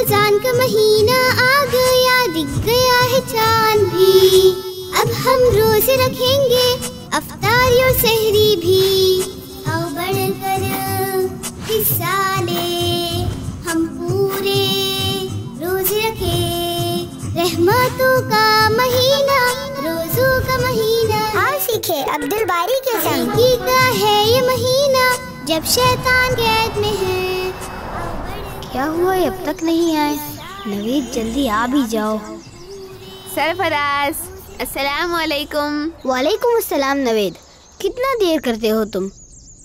रमजान का महीना आ गया, दिख गया है चांद भी। अब हम रोजे रखेंगे, अफ्तारी और सहरी भी। आओ बढ़कर हिस्सा ले, हम पूरे रोजे रखे। रहमतों का महीना, रोजों का महीना। आओ सीखे अब्दुल बारी के संग। नेकी का है ये महीना, जब शैतान कैद में है। क्या हुआ, अब तक नहीं आए? नवीद जल्दी आ भी जाओ। सरफराज, अस्सलाम वालेकुम। वालेकुम अस्सलाम। नवीद, कितना देर करते हो तुम?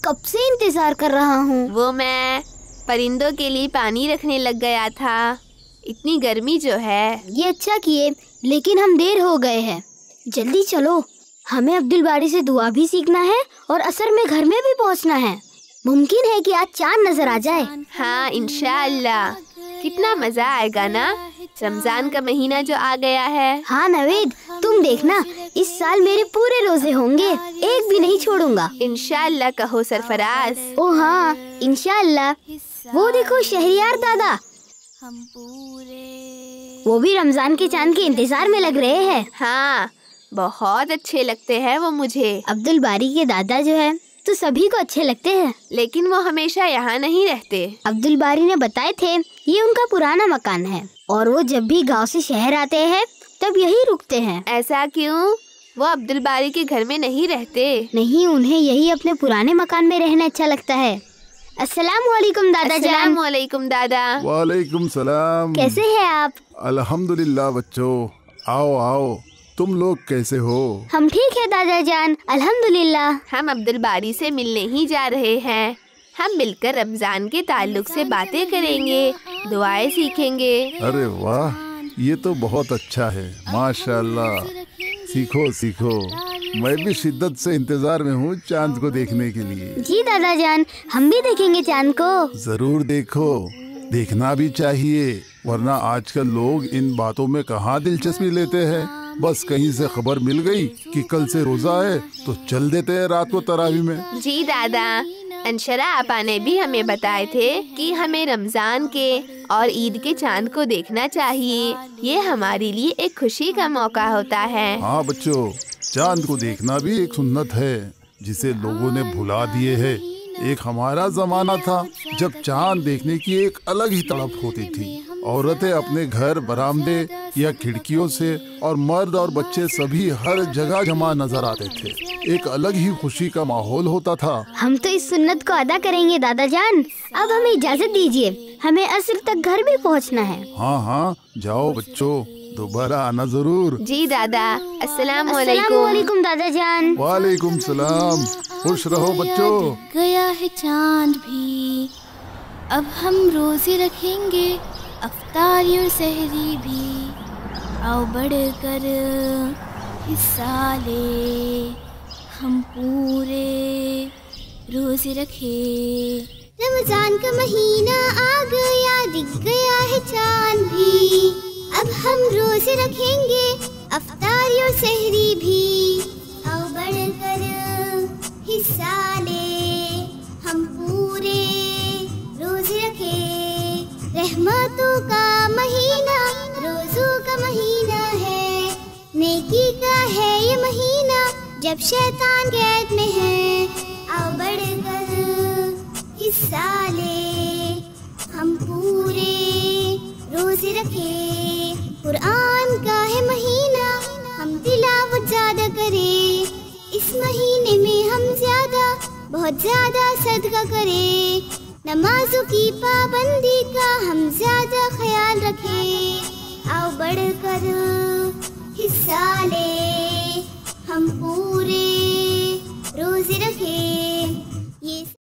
कब से इंतजार कर रहा हूँ। वो मैं परिंदों के लिए पानी रखने लग गया था, इतनी गर्मी जो है। ये अच्छा किए, लेकिन हम देर हो गए हैं। जल्दी चलो, हमें अब्दुल बारी से दुआ भी सीखना है और असर में घर में भी पहुँचना है। मुमकिन है कि आज चांद नजर आ जाए। हाँ इंशाअल्लाह, कितना मजा आएगा ना, रमजान का महीना जो आ गया है। हाँ नवीद, तुम देखना, इस साल मेरे पूरे रोजे होंगे, एक भी नहीं छोड़ूंगा। इंशाअल्लाह कहो सरफराज। ओ हाँ, इंशाअल्लाह। वो देखो शहरियार दादा, वो भी रमजान के चांद के इंतजार में लग रहे हैं। हाँ, बहुत अच्छे लगते हैं वो मुझे। अब्दुल बारी के दादा जो है तो सभी को अच्छे लगते हैं, लेकिन वो हमेशा यहाँ नहीं रहते। अब्दुल बारी ने बताए थे ये उनका पुराना मकान है और वो जब भी गांव से शहर आते हैं तब यही रुकते हैं। ऐसा क्यों? वो अब्दुल बारी के घर में नहीं रहते? नहीं, उन्हें यही अपने पुराने मकान में रहना अच्छा लगता है। अस्सलाम वालेकुम दादा जान। अस्सलाम वालेकुम दादा। वालेकुम सलाम। कैसे हैं आप? अल्हम्दुलिल्लाह बच्चों, आओ आओ, तुम लोग कैसे हो? हम ठीक है दादा जान, अल्हम्दुलिल्लाह। हम अब्दुल बारी से मिलने ही जा रहे हैं। हम मिलकर रमजान के ताल्लुक से बातें करेंगे, दुआएं सीखेंगे। अरे वाह, ये तो बहुत अच्छा है, माशाल्लाह। सीखो सीखो, मैं भी शिद्दत से इंतजार में हूँ चांद को देखने के लिए। जी दादा जान, हम भी देखेंगे चांद को। जरूर देखो, देखना भी चाहिए, वरना आजकल लोग इन बातों में कहाँ दिलचस्पी लेते हैं। बस कहीं से खबर मिल गई कि कल से रोजा है तो चल देते हैं रात को तरावी में। जी दादा, अंशरा आपा ने भी हमें बताए थे कि हमें रमजान के और ईद के चांद को देखना चाहिए। ये हमारे लिए एक खुशी का मौका होता है। हाँ बच्चों, चांद को देखना भी एक सुन्नत है जिसे लोगों ने भुला दिए है। एक हमारा जमाना था जब चांद देखने की एक अलग ही तड़प होती थी। औरतें अपने घर बरामदे या खिड़कियों से और मर्द और बच्चे सभी हर जगह जमा नजर आते थे। एक अलग ही खुशी का माहौल होता था। हम तो इस सुन्नत को अदा करेंगे दादा जान। अब हमें इजाजत दीजिए, हमें असर तक घर भी पहुंचना है। हाँ हाँ, जाओ बच्चों, दोबारा आना जरूर। जी दादा, अस्सलाम वालेकुम दादा जान। वालेकुम सलाम, खुश रहो बच्चों। गया है चांद भी, अब हम रोजे रखेंगे, अफ्तारी और सहरी भी। आओ बढ़कर हिस्सा ले, हम पूरे रोजे रखे। रमजान का महीना आ गया, दिख गया है चांद भी। अब हम रोजे रखेंगे, अफ्तारी और सहरी भी। आओ बढ़कर हिस्सा ले, हम पूरे रोजे रखे। रहमतों का महीना, रोजों का महीना है। नेकी का है ये महीना, जब शैतान कैद में है। आओ बढ़कर हिस्सा ले, हम पूरे रोजे रखे। कुरान का है महीना, हम तिलावत ज्यादा करें। इस महीने में हम ज्यादा, बहुत ज्यादा सदका करें। नमाजों की पाबंदी का हम ज्यादा ख्याल रखें। आओ बढ़कर